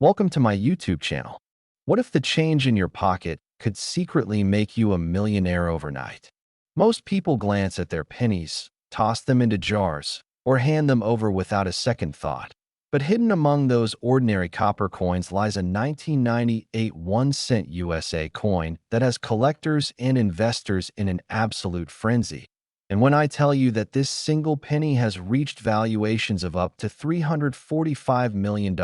Welcome to my YouTube channel. What if the change in your pocket could secretly make you a millionaire overnight? Most people glance at their pennies, toss them into jars, or hand them over without a second thought. But hidden among those ordinary copper coins lies a 1998 1-cent USA coin that has collectors and investors in an absolute frenzy. And when I tell you that this single penny has reached valuations of up to $345 million,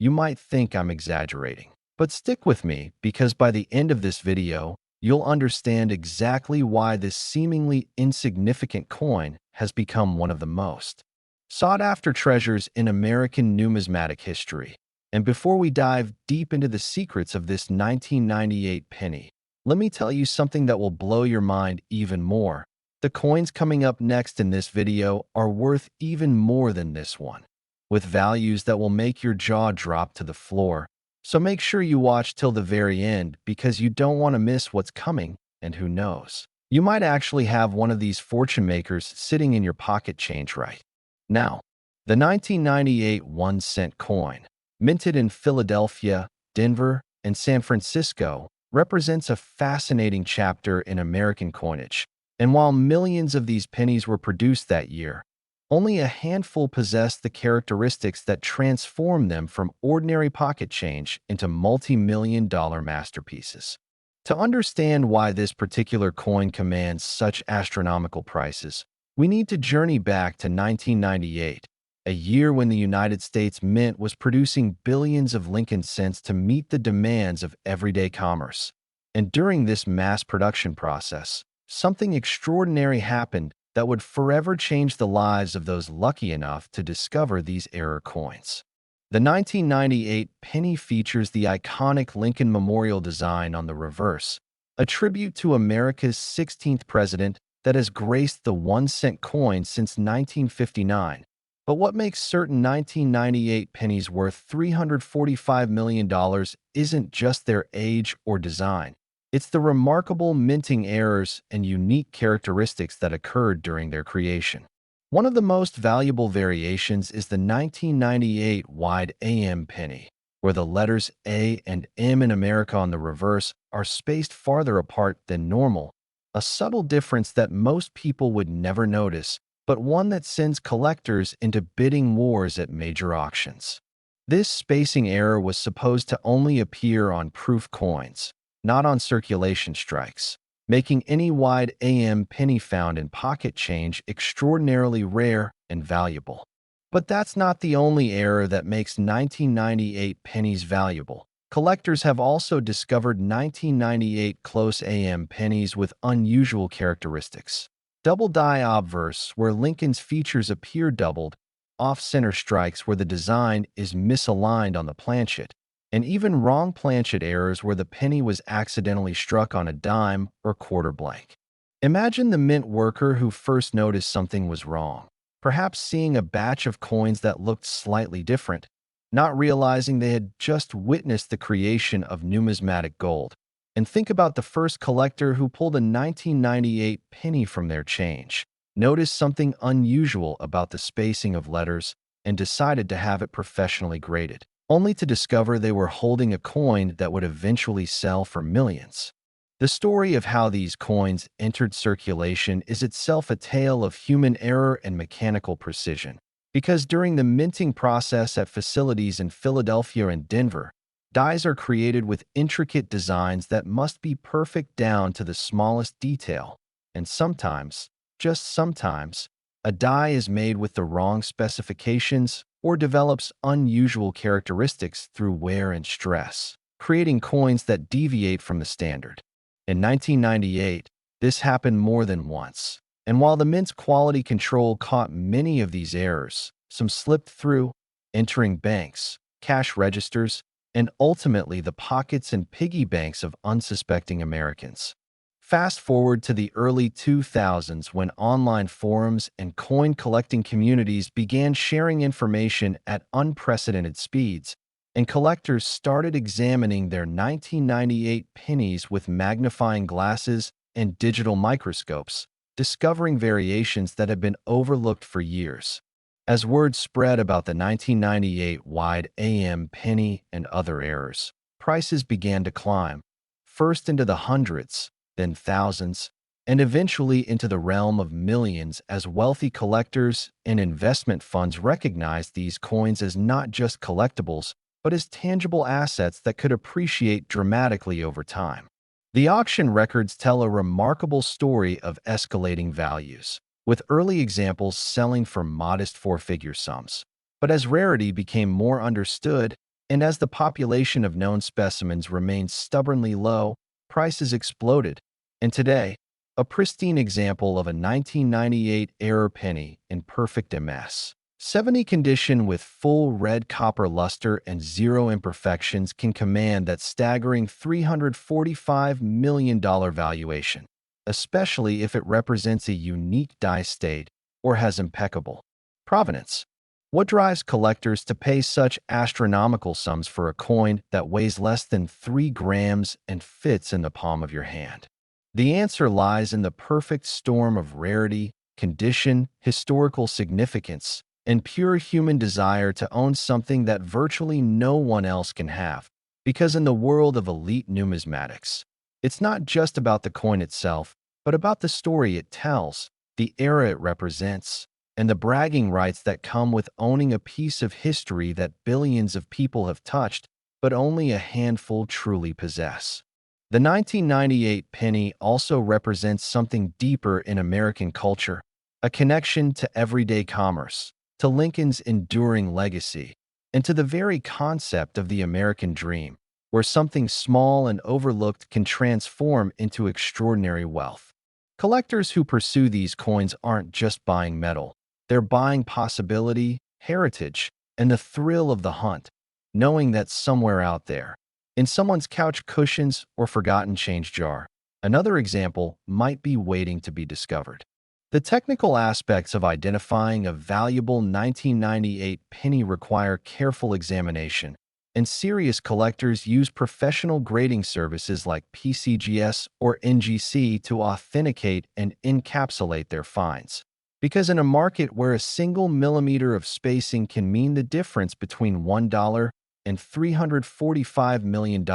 you might think I'm exaggerating. But stick with me, because by the end of this video, you'll understand exactly why this seemingly insignificant coin has become one of the most sought-after treasures in American numismatic history. And before we dive deep into the secrets of this 1998 penny, let me tell you something that will blow your mind even more. The coins coming up next in this video are worth even more than this one, with values that will make your jaw drop to the floor. So make sure you watch till the very end, because you don't want to miss what's coming, and who knows, you might actually have one of these fortune makers sitting in your pocket change right now. The 1998 1-cent coin, minted in Philadelphia, Denver, and San Francisco, represents a fascinating chapter in American coinage. And while millions of these pennies were produced that year, only a handful possessed the characteristics that transform them from ordinary pocket change into multi-million-dollar masterpieces. To understand why this particular coin commands such astronomical prices, we need to journey back to 1998, a year when the United States Mint was producing billions of Lincoln cents to meet the demands of everyday commerce. And during this mass production process, something extraordinary happened that would forever change the lives of those lucky enough to discover these error coins. The 1998 penny features the iconic Lincoln Memorial design on the reverse, a tribute to America's 16th president that has graced the 1-cent coin since 1959. But what makes certain 1998 pennies worth $345 million isn't just their age or design. It's the remarkable minting errors and unique characteristics that occurred during their creation. One of the most valuable variations is the 1998 wide AM penny, where the letters A and M in America on the reverse are spaced farther apart than normal, a subtle difference that most people would never notice, but one that sends collectors into bidding wars at major auctions. This spacing error was supposed to only appear on proof coins, not on circulation strikes, making any wide AM penny found in pocket change extraordinarily rare and valuable. But that's not the only error that makes 1998 pennies valuable. Collectors have also discovered 1998 close AM pennies with unusual characteristics. Double die obverse, where Lincoln's features appear doubled, off-center strikes where the design is misaligned on the planchet, and even wrong planchet errors where the penny was accidentally struck on a dime or quarter blank. Imagine the mint worker who first noticed something was wrong, perhaps seeing a batch of coins that looked slightly different, not realizing they had just witnessed the creation of numismatic gold. And think about the first collector who pulled a 1998 penny from their change, noticed something unusual about the spacing of letters, and decided to have it professionally graded, only to discover they were holding a coin that would eventually sell for millions. The story of how these coins entered circulation is itself a tale of human error and mechanical precision, because during the minting process at facilities in Philadelphia and Denver, dies are created with intricate designs that must be perfect down to the smallest detail, and sometimes, just sometimes, a die is made with the wrong specifications or develops unusual characteristics through wear and stress, creating coins that deviate from the standard. In 1998, this happened more than once, and while the mint's quality control caught many of these errors, some slipped through, entering banks, cash registers, and ultimately the pockets and piggy banks of unsuspecting Americans. Fast forward to the early 2000s, when online forums and coin collecting communities began sharing information at unprecedented speeds, and collectors started examining their 1998 pennies with magnifying glasses and digital microscopes, discovering variations that had been overlooked for years. As word spread about the 1998 wide AM penny and other errors, prices began to climb, first into the hundreds, then thousands, and eventually into the realm of millions as wealthy collectors and investment funds recognized these coins as not just collectibles, but as tangible assets that could appreciate dramatically over time. The auction records tell a remarkable story of escalating values, with early examples selling for modest four-figure sums. But as rarity became more understood, and as the population of known specimens remained stubbornly low, prices exploded. And today, a pristine example of a 1998 error penny in perfect MS. 70 condition with full red copper luster and zero imperfections can command that staggering $345 million valuation, especially if it represents a unique die state or has impeccable provenance. What drives collectors to pay such astronomical sums for a coin that weighs less than 3 grams and fits in the palm of your hand? The answer lies in the perfect storm of rarity, condition, historical significance, and pure human desire to own something that virtually no one else can have. Because in the world of elite numismatics, it's not just about the coin itself, but about the story it tells, the era it represents, and the bragging rights that come with owning a piece of history that billions of people have touched, but only a handful truly possess. The 1998 penny also represents something deeper in American culture, a connection to everyday commerce, to Lincoln's enduring legacy, and to the very concept of the American dream, where something small and overlooked can transform into extraordinary wealth. Collectors who pursue these coins aren't just buying metal, they're buying possibility, heritage, and the thrill of the hunt, knowing that somewhere out there, in someone's couch cushions or forgotten change jar, another example might be waiting to be discovered. The technical aspects of identifying a valuable 1998 penny require careful examination, and serious collectors use professional grading services like PCGS or NGC to authenticate and encapsulate their finds. Because in a market where a single millimeter of spacing can mean the difference between $1 and $345 million,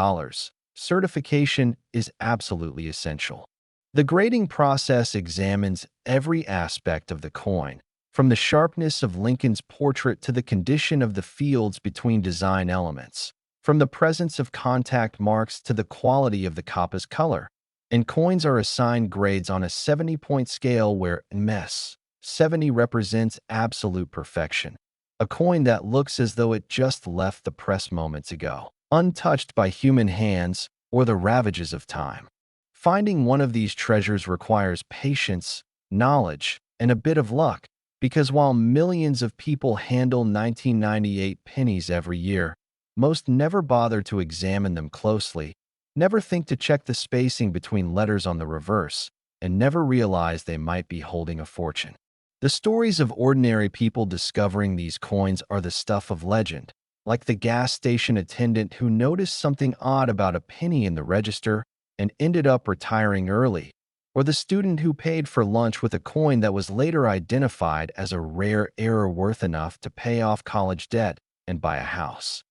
certification is absolutely essential. The grading process examines every aspect of the coin, from the sharpness of Lincoln's portrait to the condition of the fields between design elements, from the presence of contact marks to the quality of the copper's color. And coins are assigned grades on a 70-point scale where MS 70 represents absolute perfection, a coin that looks as though it just left the press moments ago, untouched by human hands or the ravages of time. Finding one of these treasures requires patience, knowledge, and a bit of luck, because while millions of people handle 1998 pennies every year, most never bother to examine them closely, never think to check the spacing between letters on the reverse, and never realize they might be holding a fortune. The stories of ordinary people discovering these coins are the stuff of legend, like the gas station attendant who noticed something odd about a penny in the register and ended up retiring early, or the student who paid for lunch with a coin that was later identified as a rare error worth enough to pay off college debt and buy a house.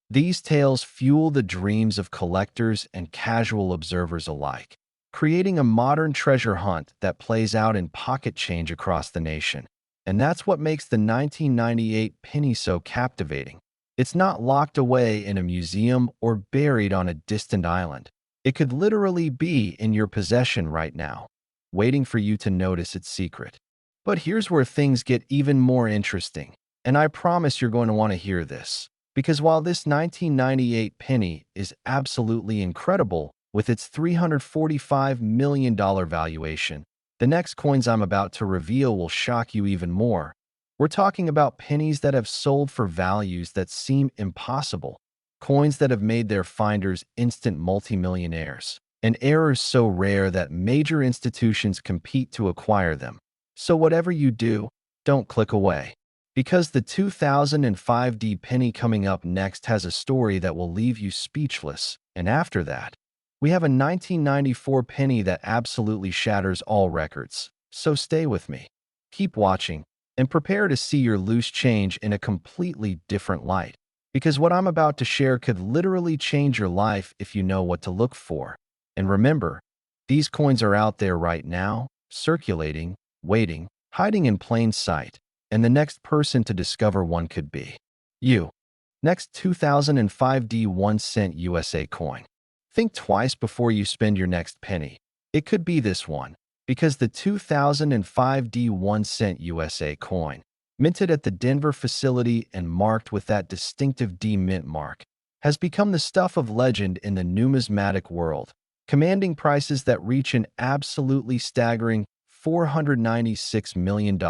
These tales fuel the dreams of collectors and casual observers alike, creating a modern treasure hunt that plays out in pocket change across the nation. And that's what makes the 1998 penny so captivating. It's not locked away in a museum or buried on a distant island. It could literally be in your possession right now, waiting for you to notice its secret. But here's where things get even more interesting, and I promise you're going to want to hear this. Because while this 1998 penny is absolutely incredible with its $345 million valuation, the next coins I'm about to reveal will shock you even more. We're talking about pennies that have sold for values that seem impossible, coins that have made their finders instant multimillionaires, and errors so rare that major institutions compete to acquire them. So whatever you do, don't click away. Because the 2005 penny coming up next has a story that will leave you speechless, and after that, we have a 1994 penny that absolutely shatters all records. So stay with me. Keep watching, and prepare to see your loose change in a completely different light. Because what I'm about to share could literally change your life if you know what to look for. And remember, these coins are out there right now, circulating, waiting, hiding in plain sight, and the next person to discover one could be you. Next, 2005 D 1 cent USA coin. Think twice before you spend your next penny. It could be this one, because the 2005 D 1 cent USA coin, minted at the Denver facility and marked with that distinctive D mint mark, has become the stuff of legend in the numismatic world, commanding prices that reach an absolutely staggering $496 million.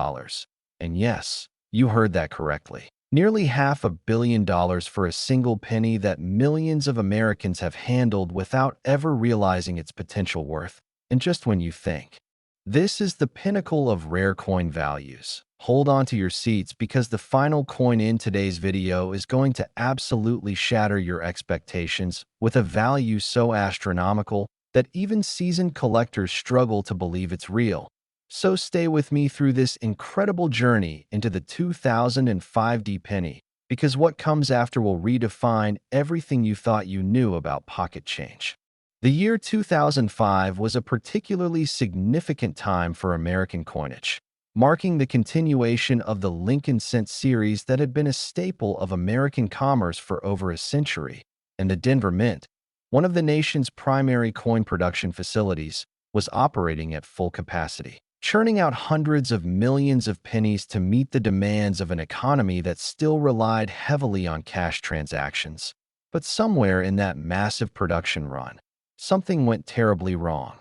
And yes, you heard that correctly. Nearly $500 million for a single penny that millions of Americans have handled without ever realizing its potential worth. And just when you think, this is the pinnacle of rare coin values, hold on to your seats because the final coin in today's video is going to absolutely shatter your expectations with a value so astronomical that even seasoned collectors struggle to believe it's real. So stay with me through this incredible journey into the 2005 D penny, because what comes after will redefine everything you thought you knew about pocket change. The year 2005 was a particularly significant time for American coinage, marking the continuation of the Lincoln cent series that had been a staple of American commerce for over a century, and the Denver Mint, one of the nation's primary coin production facilities, was operating at full capacity, churning out hundreds of millions of pennies to meet the demands of an economy that still relied heavily on cash transactions. But somewhere in that massive production run, something went terribly wrong.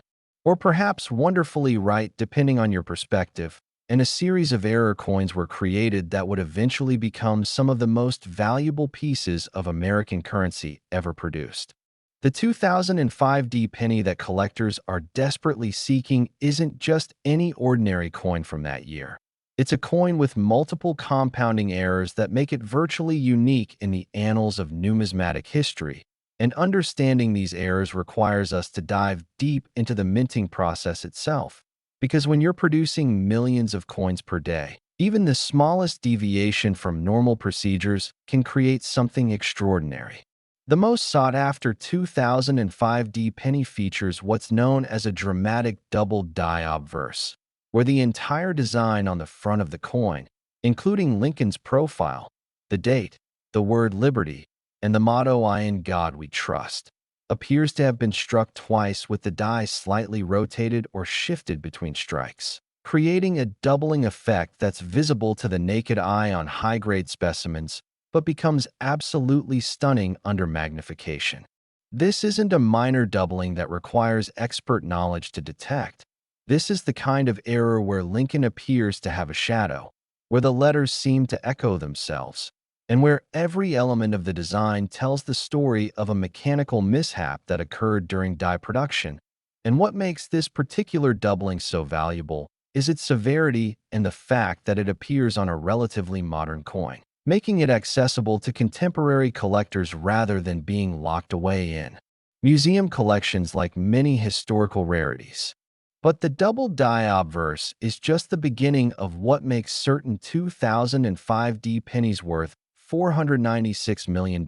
Or perhaps wonderfully right, depending on your perspective, and a series of error coins were created that would eventually become some of the most valuable pieces of American currency ever produced. The 2005 D penny that collectors are desperately seeking isn't just any ordinary coin from that year. It's a coin with multiple compounding errors that make it virtually unique in the annals of numismatic history, and understanding these errors requires us to dive deep into the minting process itself. Because when you're producing millions of coins per day, even the smallest deviation from normal procedures can create something extraordinary. The most sought-after 2005 D penny features what's known as a dramatic double die obverse, where the entire design on the front of the coin, including Lincoln's profile, the date, the word liberty, and the motto "I in God we trust," appears to have been struck twice with the die slightly rotated or shifted between strikes, creating a doubling effect that's visible to the naked eye on high-grade specimens, but becomes absolutely stunning under magnification. This isn't a minor doubling that requires expert knowledge to detect. This is the kind of error where Lincoln appears to have a shadow, where the letters seem to echo themselves, and where every element of the design tells the story of a mechanical mishap that occurred during die production. And what makes this particular doubling so valuable is its severity and the fact that it appears on a relatively modern coin, making it accessible to contemporary collectors rather than being locked away in museum collections like many historical rarities. But the double die obverse is just the beginning of what makes certain 2005 D pennies worth $496 million,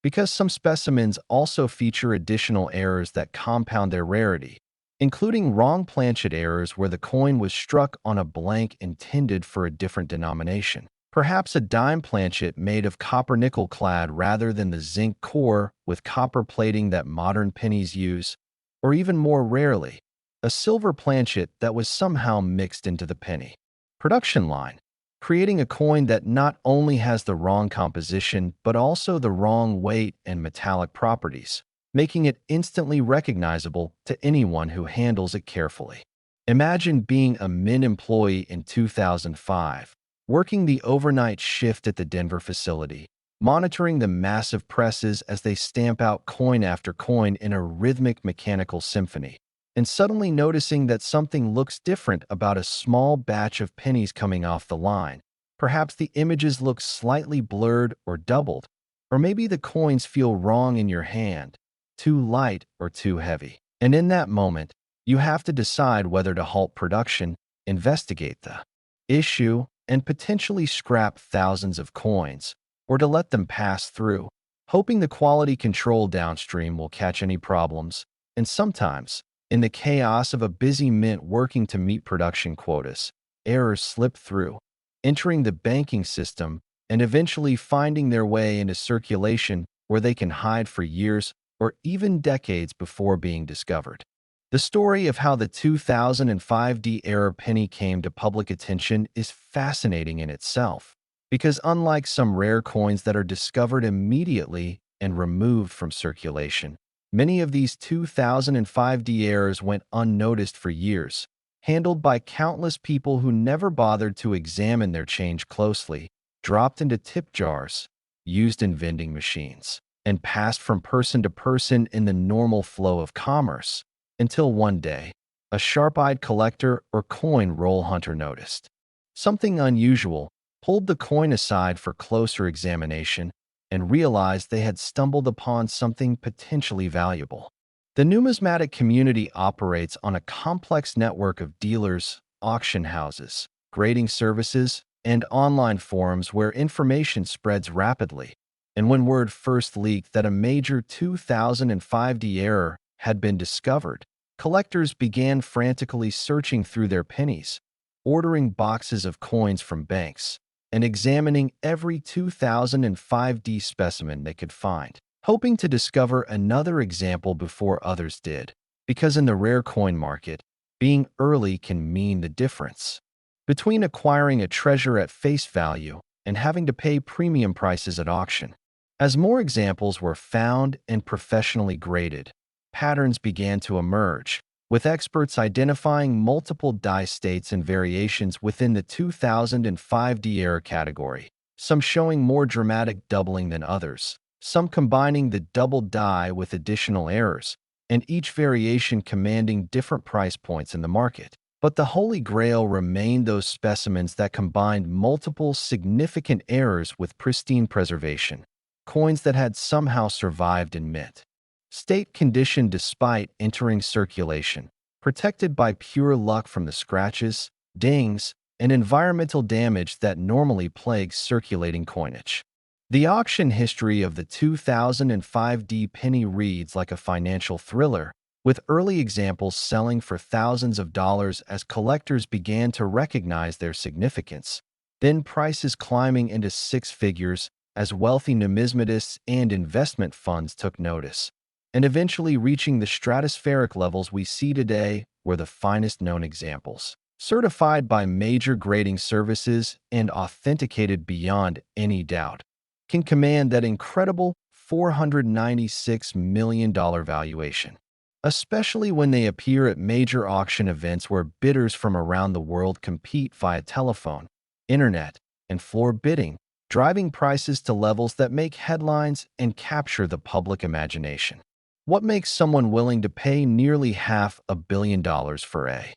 because some specimens also feature additional errors that compound their rarity, including wrong planchet errors where the coin was struck on a blank intended for a different denomination. Perhaps a dime planchet made of copper nickel clad rather than the zinc core with copper plating that modern pennies use, or even more rarely, a silver planchet that was somehow mixed into the penny production line, creating a coin that not only has the wrong composition but also the wrong weight and metallic properties, making it instantly recognizable to anyone who handles it carefully. Imagine being a Mint employee in 2005, working the overnight shift at the Denver facility, monitoring the massive presses as they stamp out coin after coin in a rhythmic mechanical symphony, and suddenly noticing that something looks different about a small batch of pennies coming off the line. Perhaps the images look slightly blurred or doubled, or maybe the coins feel wrong in your hand, too light or too heavy. And in that moment, you have to decide whether to halt production, investigate the issue, and potentially scrap thousands of coins, or to let them pass through, hoping the quality control downstream will catch any problems. And sometimes, in the chaos of a busy mint working to meet production quotas, errors slip through, entering the banking system and eventually finding their way into circulation where they can hide for years or even decades before being discovered. The story of how the 2005 era penny came to public attention is fascinating in itself, because unlike some rare coins that are discovered immediately and removed from circulation, many of these 2005 errors went unnoticed for years, handled by countless people who never bothered to examine their change closely, dropped into tip jars, used in vending machines, and passed from person to person in the normal flow of commerce, until one day, a sharp-eyed collector or coin roll hunter noticed something unusual, pulled the coin aside for closer examination, and realized they had stumbled upon something potentially valuable. The numismatic community operates on a complex network of dealers, auction houses, grading services, and online forums where information spreads rapidly. And when word first leaked that a major 2005 error had been discovered, collectors began frantically searching through their pennies, ordering boxes of coins from banks, and examining every 2005 specimen they could find, hoping to discover another example before others did. Because in the rare coin market, being early can mean the difference between acquiring a treasure at face value and having to pay premium prices at auction. As more examples were found and professionally graded, patterns began to emerge, with experts identifying multiple die states and variations within the 2005 error category, some showing more dramatic doubling than others, some combining the double die with additional errors, and each variation commanding different price points in the market. But the Holy Grail remained those specimens that combined multiple significant errors with pristine preservation, coins that had somehow survived in mint state condition despite entering circulation, protected by pure luck from the scratches, dings, and environmental damage that normally plagues circulating coinage. The auction history of the 2005 penny reads like a financial thriller, with early examples selling for thousands of dollars as collectors began to recognize their significance, then prices climbing into six figures as wealthy numismatists and investment funds took notice, and eventually reaching the stratospheric levels we see today, where the finest known examples, certified by major grading services and authenticated beyond any doubt, can command that incredible $496 million valuation, especially when they appear at major auction events where bidders from around the world compete via telephone, internet, and floor bidding, driving prices to levels that make headlines and capture the public imagination. What makes someone willing to pay nearly $500 million for a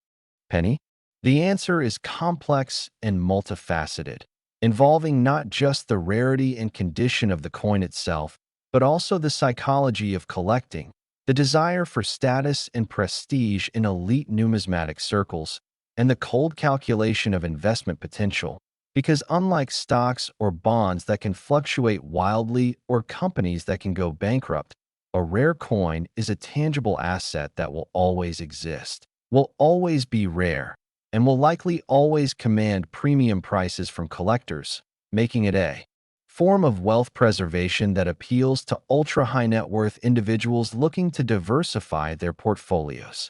penny? The answer is complex and multifaceted, involving not just the rarity and condition of the coin itself, but also the psychology of collecting, the desire for status and prestige in elite numismatic circles, and the cold calculation of investment potential. Because unlike stocks or bonds that can fluctuate wildly or companies that can go bankrupt, a rare coin is a tangible asset that will always exist, will always be rare, and will likely always command premium prices from collectors, making it a form of wealth preservation that appeals to ultra-high net worth individuals looking to diversify their portfolios.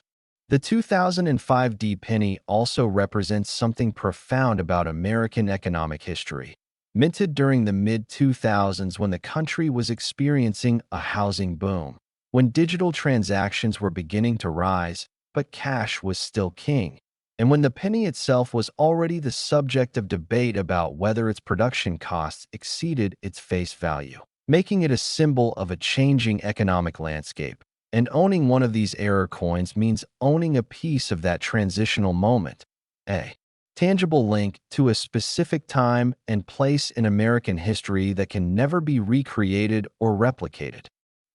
The 2005 penny also represents something profound about American economic history. Minted during the mid-2000s when the country was experiencing a housing boom, when digital transactions were beginning to rise, but cash was still king, and when the penny itself was already the subject of debate about whether its production costs exceeded its face value, making it a symbol of a changing economic landscape. And owning one of these error coins means owning a piece of that transitional moment, a tangible link to a specific time and place in American history that can never be recreated or replicated.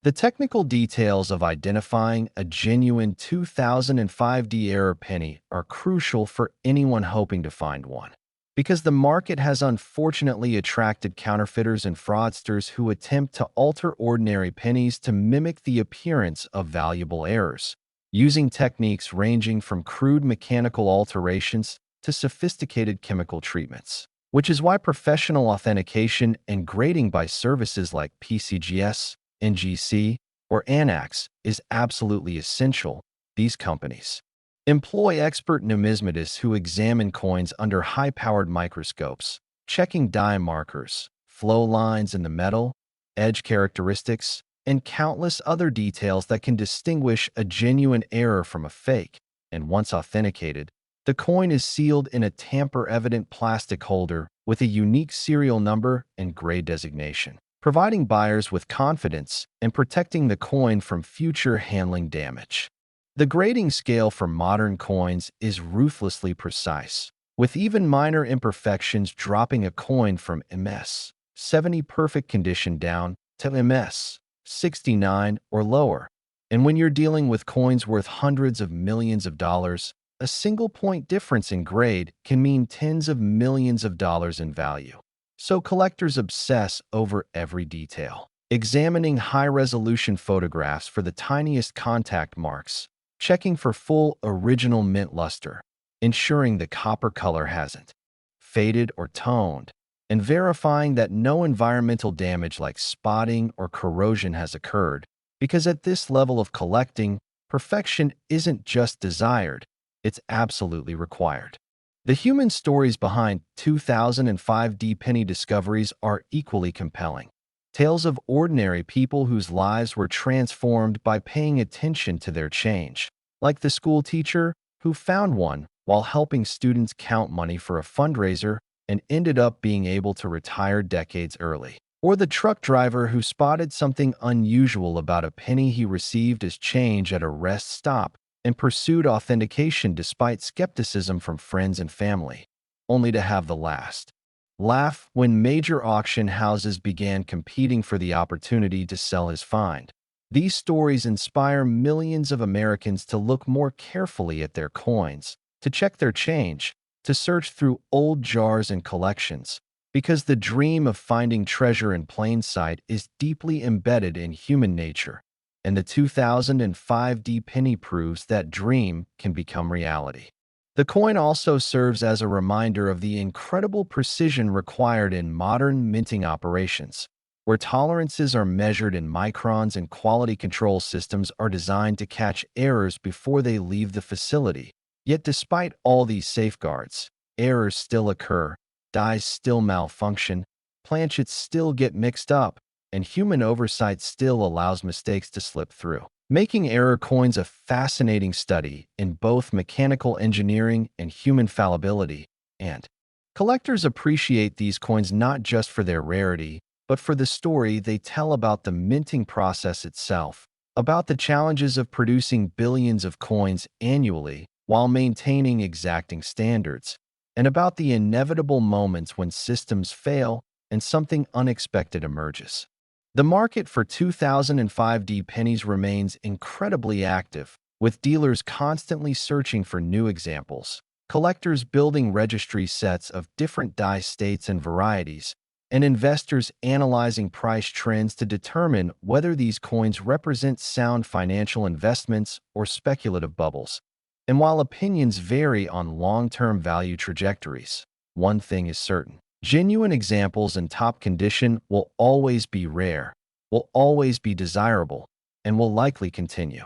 The technical details of identifying a genuine 2005 error penny are crucial for anyone hoping to find one. because the market has unfortunately attracted counterfeiters and fraudsters who attempt to alter ordinary pennies to mimic the appearance of valuable errors, using techniques ranging from crude mechanical alterations to sophisticated chemical treatments. Which is why professional authentication and grading by services like PCGS, NGC, or ANAX is absolutely essential. These companies employ expert numismatists who examine coins under high-powered microscopes, checking die markers, flow lines in the metal, edge characteristics, and countless other details that can distinguish a genuine error from a fake. And once authenticated, the coin is sealed in a tamper-evident plastic holder with a unique serial number and grade designation, providing buyers with confidence and protecting the coin from future handling damage. The grading scale for modern coins is ruthlessly precise, with even minor imperfections dropping a coin from MS 70 perfect condition down to MS 69 or lower. And when you're dealing with coins worth hundreds of millions of dollars, a single point difference in grade can mean tens of millions of dollars in value. So collectors obsess over every detail, examining high-resolution photographs for the tiniest contact marks, checking for full original mint luster, ensuring the copper color hasn't faded or toned, and verifying that no environmental damage like spotting or corrosion has occurred, because at this level of collecting, perfection isn't just desired, it's absolutely required. The human stories behind 2005 D penny discoveries are equally compelling. Tales of ordinary people whose lives were transformed by paying attention to their change, like the school teacher who found one while helping students count money for a fundraiser and ended up being able to retire decades early, or the truck driver who spotted something unusual about a penny he received as change at a rest stop and pursued authentication despite skepticism from friends and family, only to have the last laugh when major auction houses began competing for the opportunity to sell his find. These stories inspire millions of Americans to look more carefully at their coins, to check their change, to search through old jars and collections, because the dream of finding treasure in plain sight is deeply embedded in human nature, and the 2005 D penny proves that dream can become reality. The coin also serves as a reminder of the incredible precision required in modern minting operations, where tolerances are measured in microns and quality control systems are designed to catch errors before they leave the facility. Yet despite all these safeguards, errors still occur, dies still malfunction, planchets still get mixed up, and human oversight still allows mistakes to slip through, making error coins a fascinating study in both mechanical engineering and human fallibility. And collectors appreciate these coins not just for their rarity, but for the story they tell about the minting process itself, about the challenges of producing billions of coins annually while maintaining exacting standards, and about the inevitable moments when systems fail and something unexpected emerges. The market for 2005 D pennies remains incredibly active, with dealers constantly searching for new examples, collectors building registry sets of different die states and varieties, and investors analyzing price trends to determine whether these coins represent sound financial investments or speculative bubbles. And while opinions vary on long-term value trajectories, one thing is certain. Genuine examples in top condition will always be rare, will always be desirable, and will likely continue,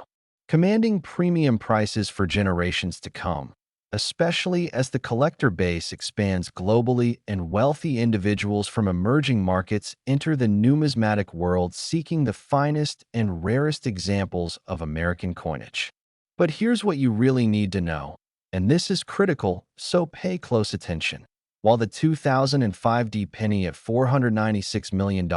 commanding premium prices for generations to come, especially as the collector base expands globally and wealthy individuals from emerging markets enter the numismatic world seeking the finest and rarest examples of American coinage. But here's what you really need to know, and this is critical, so pay close attention. While the 2005 D penny at $496 million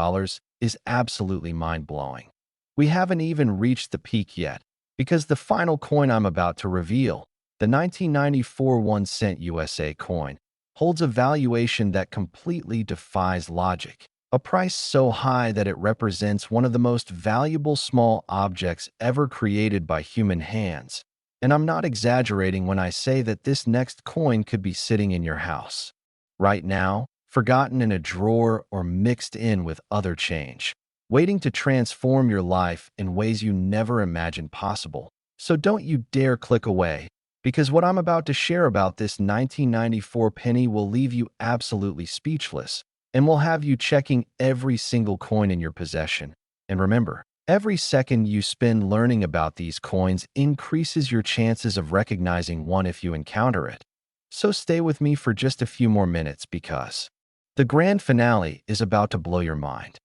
is absolutely mind-blowing, we haven't even reached the peak yet, because the final coin I'm about to reveal, the 1994 1-cent USA coin, holds a valuation that completely defies logic, a price so high that it represents one of the most valuable small objects ever created by human hands. And I'm not exaggerating when I say that this next coin could be sitting in your house. right now, forgotten in a drawer or mixed in with other change, waiting to transform your life in ways you never imagined possible. So don't you dare click away, because what I'm about to share about this 1994 penny will leave you absolutely speechless and will have you checking every single coin in your possession. And remember, every second you spend learning about these coins increases your chances of recognizing one if you encounter it. So stay with me for just a few more minutes because the grand finale is about to blow your mind.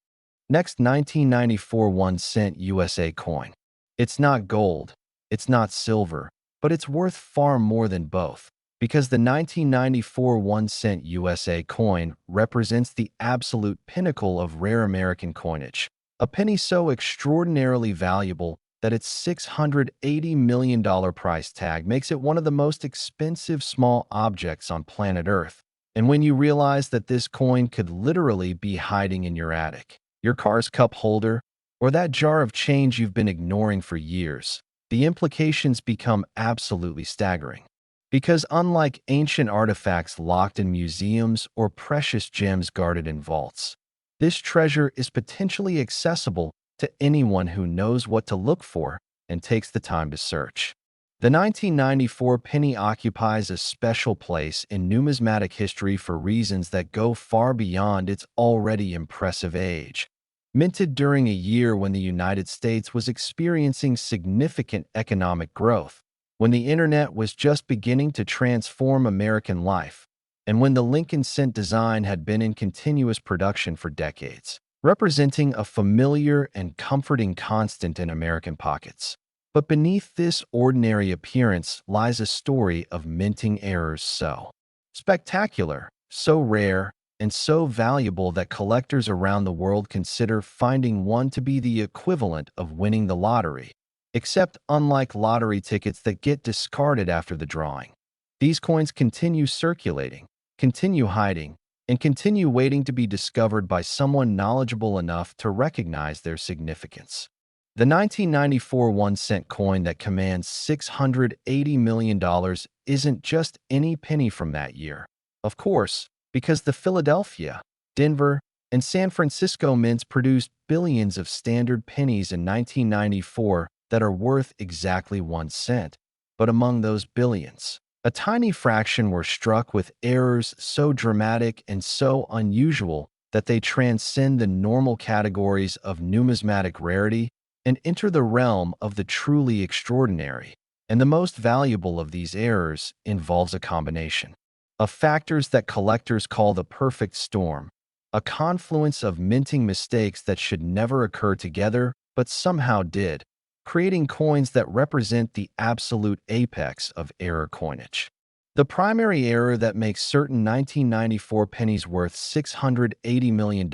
Next, 1994 1-cent USA coin. It's not gold, it's not silver, but it's worth far more than both, because the 1994 1-cent USA coin represents the absolute pinnacle of rare American coinage, a penny so extraordinarily valuable that its $680 million price tag makes it one of the most expensive small objects on planet Earth. And when you realize that this coin could literally be hiding in your attic, your car's cup holder, or that jar of change you've been ignoring for years, the implications become absolutely staggering. Because unlike ancient artifacts locked in museums or precious gems guarded in vaults, this treasure is potentially accessible to anyone who knows what to look for and takes the time to search. The 1994 penny occupies a special place in numismatic history for reasons that go far beyond its already impressive age. Minted during a year when the United States was experiencing significant economic growth, when the internet was just beginning to transform American life, and when the Lincoln cent design had been in continuous production for decades, representing a familiar and comforting constant in American pockets. But beneath this ordinary appearance lies a story of minting errors so spectacular, so rare, and so valuable that collectors around the world consider finding one to be the equivalent of winning the lottery. Except unlike lottery tickets that get discarded after the drawing, these coins continue circulating, continue hiding, and continue waiting to be discovered by someone knowledgeable enough to recognize their significance. The 1994 1-cent coin that commands $680 million isn't just any penny from that year. Of course, because the Philadelphia, Denver, and San Francisco mints produced billions of standard pennies in 1994 that are worth exactly 1 cent. But among those billions, a tiny fraction were struck with errors so dramatic and so unusual that they transcend the normal categories of numismatic rarity and enter the realm of the truly extraordinary. And the most valuable of these errors involves a combination of factors that collectors call the perfect storm, a confluence of minting mistakes that should never occur together but somehow did, creating coins that represent the absolute apex of error coinage. The primary error that makes certain 1994 pennies worth $680 million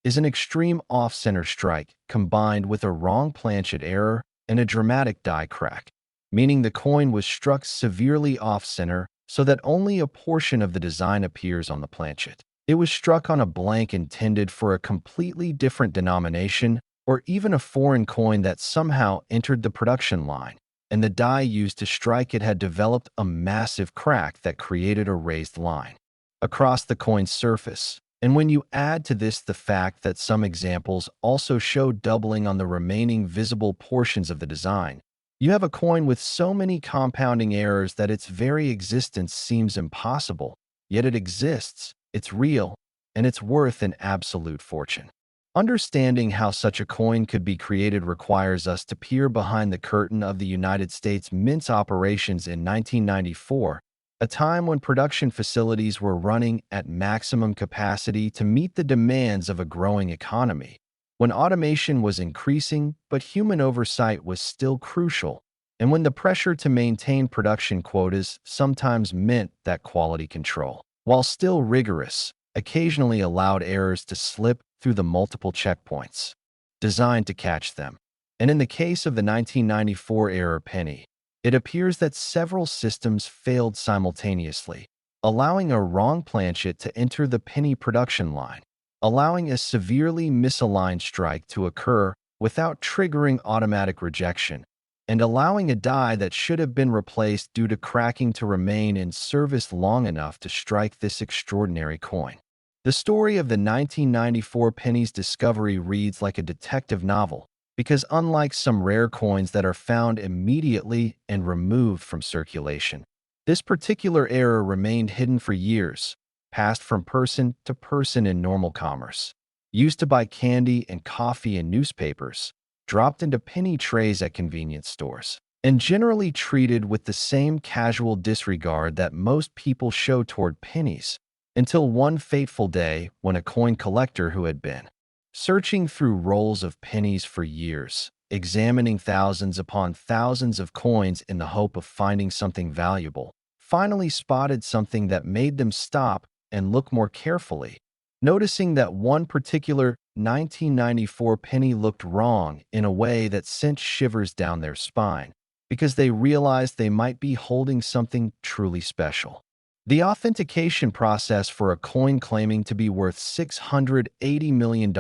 is an extreme off-center strike combined with a wrong planchet error and a dramatic die crack, meaning the coin was struck severely off-center so that only a portion of the design appears on the planchet. It was struck on a blank intended for a completely different denomination or even a foreign coin that somehow entered the production line, and the die used to strike it had developed a massive crack that created a raised line across the coin's surface. And when you add to this the fact that some examples also show doubling on the remaining visible portions of the design, you have a coin with so many compounding errors that its very existence seems impossible. Yet it exists, it's real, and it's worth an absolute fortune. Understanding how such a coin could be created requires us to peer behind the curtain of the United States Mint's operations in 1994, a time when production facilities were running at maximum capacity to meet the demands of a growing economy, when automation was increasing but human oversight was still crucial, and when the pressure to maintain production quotas sometimes meant that quality control, while still rigorous, occasionally allowed errors to slip through the multiple checkpoints designed to catch them. And in the case of the 1994 error penny, it appears that several systems failed simultaneously, allowing a wrong planchet to enter the penny production line, allowing a severely misaligned strike to occur without triggering automatic rejection, and allowing a die that should have been replaced due to cracking to remain in service long enough to strike this extraordinary coin. The story of the 1994 Pennies discovery reads like a detective novel, because unlike some rare coins that are found immediately and removed from circulation, this particular error remained hidden for years, passed from person to person in normal commerce, used to buy candy and coffee and newspapers, dropped into penny trays at convenience stores, and generally treated with the same casual disregard that most people show toward pennies, until one fateful day when a coin collector who had been searching through rolls of pennies for years, examining thousands upon thousands of coins in the hope of finding something valuable, finally spotted something that made them stop and look more carefully, noticing that one particular 1994 penny looked wrong in a way that sent shivers down their spine, because they realized they might be holding something truly special. The authentication process for a coin claiming to be worth $680 million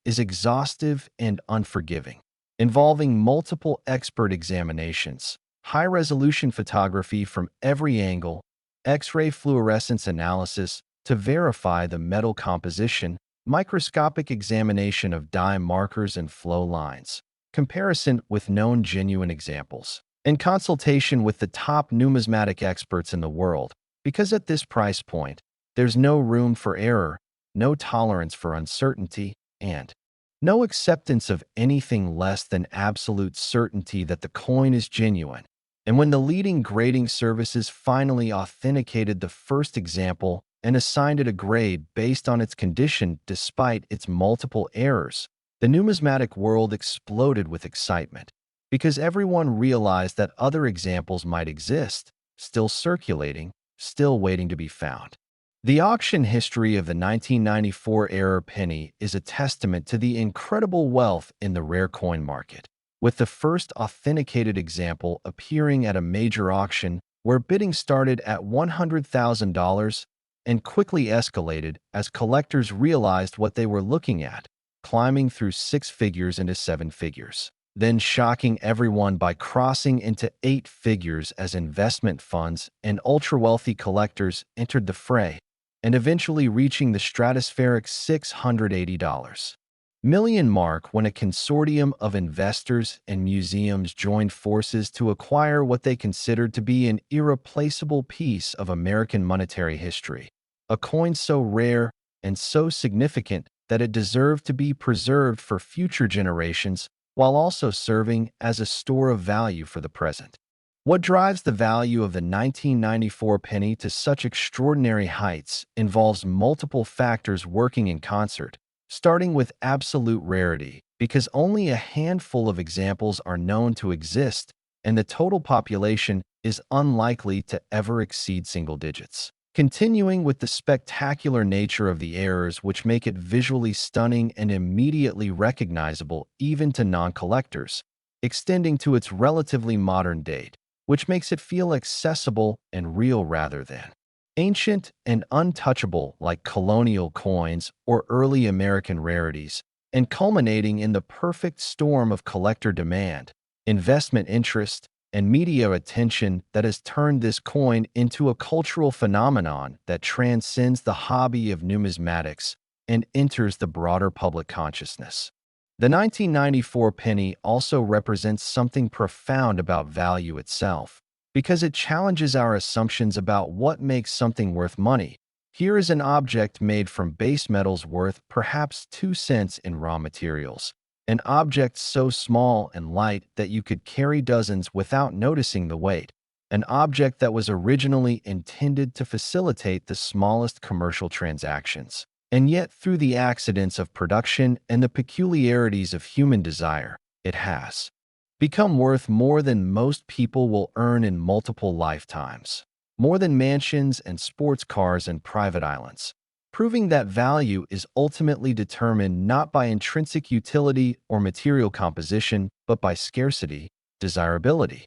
is exhaustive and unforgiving, involving multiple expert examinations, high-resolution photography from every angle, X-ray fluorescence analysis to verify the metal composition, microscopic examination of die markers and flow lines, comparison with known genuine examples, and consultation with the top numismatic experts in the world. Because at this price point, there's no room for error, no tolerance for uncertainty, and no acceptance of anything less than absolute certainty that the coin is genuine. And when the leading grading services finally authenticated the first example and assigned it a grade based on its condition despite its multiple errors, the numismatic world exploded with excitement, because everyone realized that other examples might exist, still circulating, still waiting to be found. The auction history of the 1994 error penny is a testament to the incredible wealth in the rare coin market, with the first authenticated example appearing at a major auction where bidding started at $100,000 and quickly escalated as collectors realized what they were looking at, climbing through six figures into seven figures, then shocking everyone by crossing into eight figures as investment funds and ultra-wealthy collectors entered the fray, and eventually reaching the stratospheric $680 million mark when a consortium of investors and museums joined forces to acquire what they considered to be an irreplaceable piece of American monetary history, a coin so rare and so significant that it deserved to be preserved for future generations while also serving as a store of value for the present. What drives the value of the 1994 penny to such extraordinary heights involves multiple factors working in concert, starting with absolute rarity, because only a handful of examples are known to exist, and the total population is unlikely to ever exceed single digits. Continuing with the spectacular nature of the errors which make it visually stunning and immediately recognizable even to non-collectors, extending to its relatively modern date, which makes it feel accessible and real rather than ancient and untouchable like colonial coins or early American rarities, and culminating in the perfect storm of collector demand, investment interest, and media attention that has turned this coin into a cultural phenomenon that transcends the hobby of numismatics and enters the broader public consciousness. The 1994 penny also represents something profound about value itself, because it challenges our assumptions about what makes something worth money. Here is an object made from base metals worth perhaps 2 cents in raw materials, an object so small and light that you could carry dozens without noticing the weight, an object that was originally intended to facilitate the smallest commercial transactions. And yet, through the accidents of production and the peculiarities of human desire, it has become worth more than most people will earn in multiple lifetimes, more than mansions and sports cars and private islands, proving that value is ultimately determined not by intrinsic utility or material composition, but by scarcity, desirability,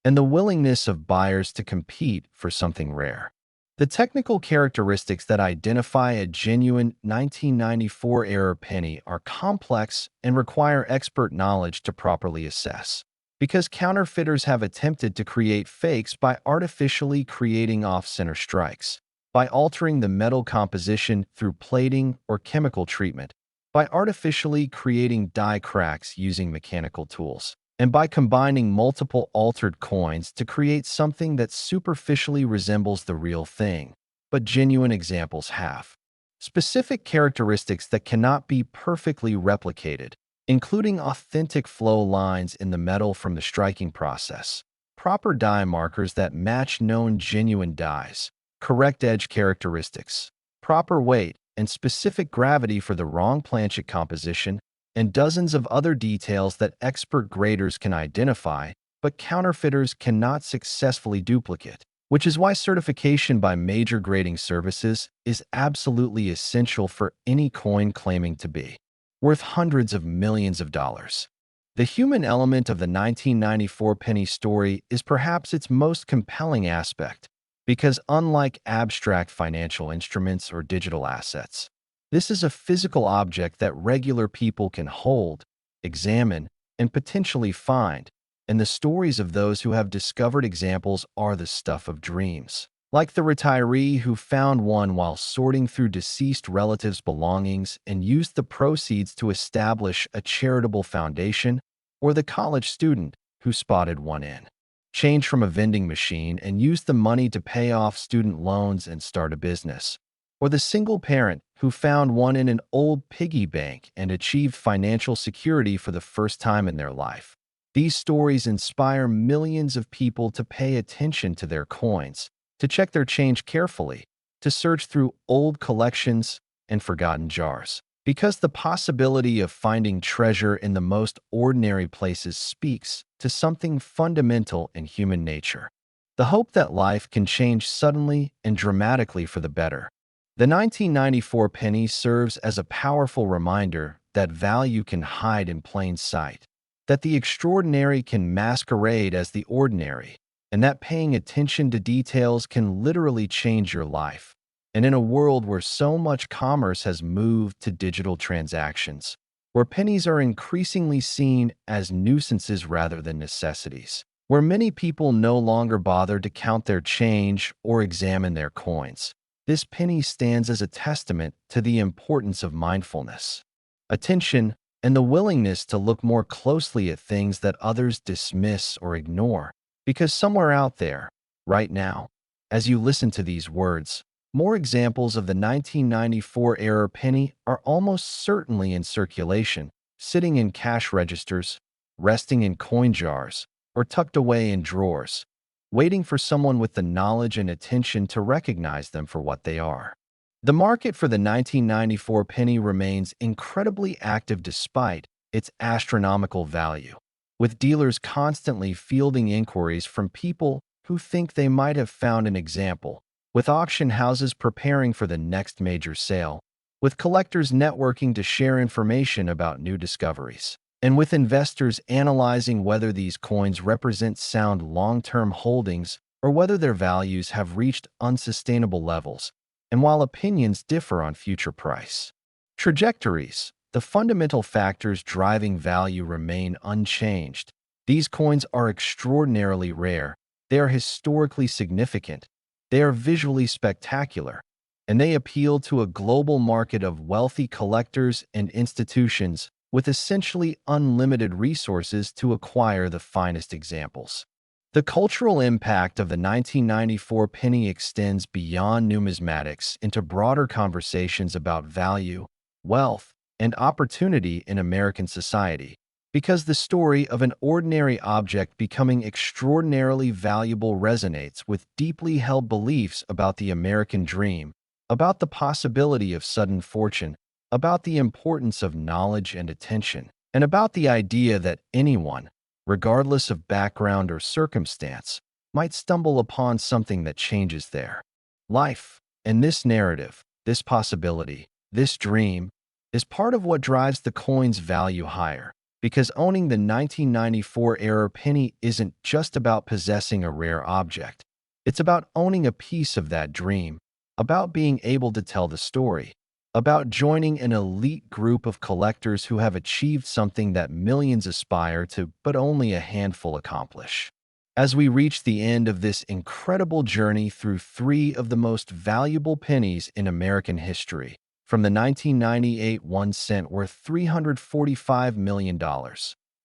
and the willingness of buyers to compete for something rare. The technical characteristics that identify a genuine 1994 error penny are complex and require expert knowledge to properly assess. because counterfeiters have attempted to create fakes by artificially creating off-center strikes, by altering the metal composition through plating or chemical treatment, by artificially creating die cracks using mechanical tools, and by combining multiple altered coins to create something that superficially resembles the real thing. But genuine examples have specific characteristics that cannot be perfectly replicated, including authentic flow lines in the metal from the striking process, proper die markers that match known genuine dies, correct edge characteristics, proper weight, and specific gravity for the wrong planchet composition, and dozens of other details that expert graders can identify, but counterfeiters cannot successfully duplicate, which is why certification by major grading services is absolutely essential for any coin claiming to be worth hundreds of millions of dollars. The human element of the 1994 penny story is perhaps its most compelling aspect, because unlike abstract financial instruments or digital assets, this is a physical object that regular people can hold, examine, and potentially find, and the stories of those who have discovered examples are the stuff of dreams. Like the retiree who found one while sorting through deceased relatives' belongings and used the proceeds to establish a charitable foundation, or the college student who spotted one in change from a vending machine and used the money to pay off student loans and start a business, or the single parent who found one in an old piggy bank and achieved financial security for the first time in their life. These stories inspire millions of people to pay attention to their coins, to check their change carefully, to search through old collections and forgotten jars, because the possibility of finding treasure in the most ordinary places speaks to something fundamental in human nature: the hope that life can change suddenly and dramatically for the better. The 1994 penny serves as a powerful reminder that value can hide in plain sight, that the extraordinary can masquerade as the ordinary, and that paying attention to details can literally change your life. And in a world where so much commerce has moved to digital transactions, where pennies are increasingly seen as nuisances rather than necessities, where many people no longer bother to count their change or examine their coins, this penny stands as a testament to the importance of mindfulness, attention, and the willingness to look more closely at things that others dismiss or ignore. Because somewhere out there, right now, as you listen to these words, more examples of the 1994-era penny are almost certainly in circulation, sitting in cash registers, resting in coin jars, or tucked away in drawers, waiting for someone with the knowledge and attention to recognize them for what they are. The market for the 1994 penny remains incredibly active despite its astronomical value, with dealers constantly fielding inquiries from people who think they might have found an example, with auction houses preparing for the next major sale, with collectors networking to share information about new discoveries, and with investors analyzing whether these coins represent sound long-term holdings or whether their values have reached unsustainable levels. And while opinions differ on future price trajectories, the fundamental factors driving value remain unchanged. These coins are extraordinarily rare, they are historically significant, they are visually spectacular, and they appeal to a global market of wealthy collectors and institutions with essentially unlimited resources to acquire the finest examples. The cultural impact of the 1994 penny extends beyond numismatics into broader conversations about value, wealth, and opportunity in American society, because the story of an ordinary object becoming extraordinarily valuable resonates with deeply held beliefs about the American dream, about the possibility of sudden fortune, about the importance of knowledge and attention, and about the idea that anyone, regardless of background or circumstance, might stumble upon something that changes their life. And this narrative, this possibility, this dream, is part of what drives the coin's value higher, because owning the 1994-era penny isn't just about possessing a rare object. It's about owning a piece of that dream, about being able to tell the story, about joining an elite group of collectors who have achieved something that millions aspire to, but only a handful accomplish. As we reach the end of this incredible journey through three of the most valuable pennies in American history, from the 1998 1 cent worth $345 million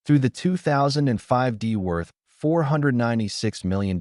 through the 2005 D worth $496 million,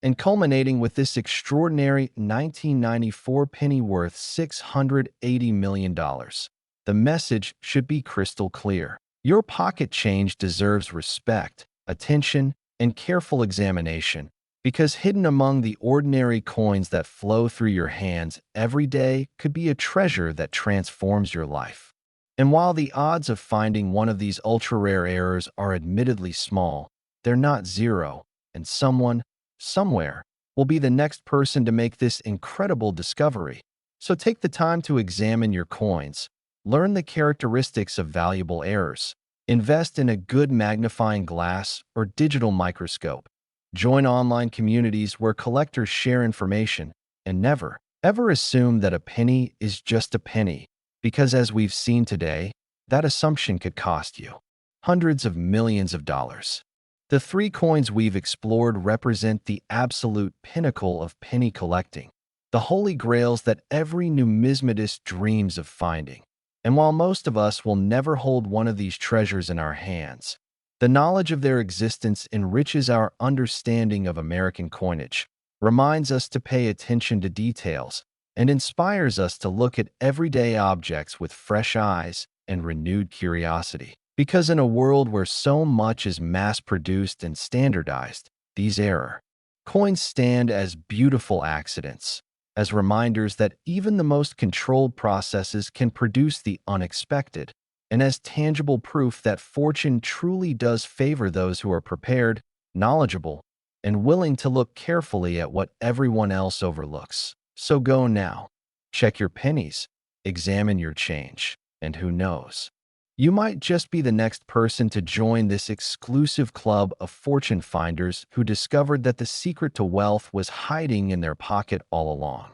and culminating with this extraordinary 1994 penny worth $680 million. The message should be crystal clear. Your pocket change deserves respect, attention, and careful examination, because hidden among the ordinary coins that flow through your hands every day could be a treasure that transforms your life. And while the odds of finding one of these ultra-rare errors are admittedly small, they're not zero, and someone, somewhere, will be the next person to make this incredible discovery. So take the time to examine your coins, learn the characteristics of valuable errors, invest in a good magnifying glass or digital microscope, join online communities where collectors share information, and never, ever assume that a penny is just a penny, because as we've seen today, that assumption could cost you hundreds of millions of dollars. The three coins we've explored represent the absolute pinnacle of penny collecting, the holy grails that every numismatist dreams of finding. And while most of us will never hold one of these treasures in our hands, the knowledge of their existence enriches our understanding of American coinage, reminds us to pay attention to details, and inspires us to look at everyday objects with fresh eyes and renewed curiosity. Because in a world where so much is mass-produced and standardized, these error coins stand as beautiful accidents, as reminders that even the most controlled processes can produce the unexpected, and as tangible proof that fortune truly does favor those who are prepared, knowledgeable, and willing to look carefully at what everyone else overlooks. So go now, check your pennies, examine your change, and who knows? You might just be the next person to join this exclusive club of fortune finders who discovered that the secret to wealth was hiding in their pocket all along.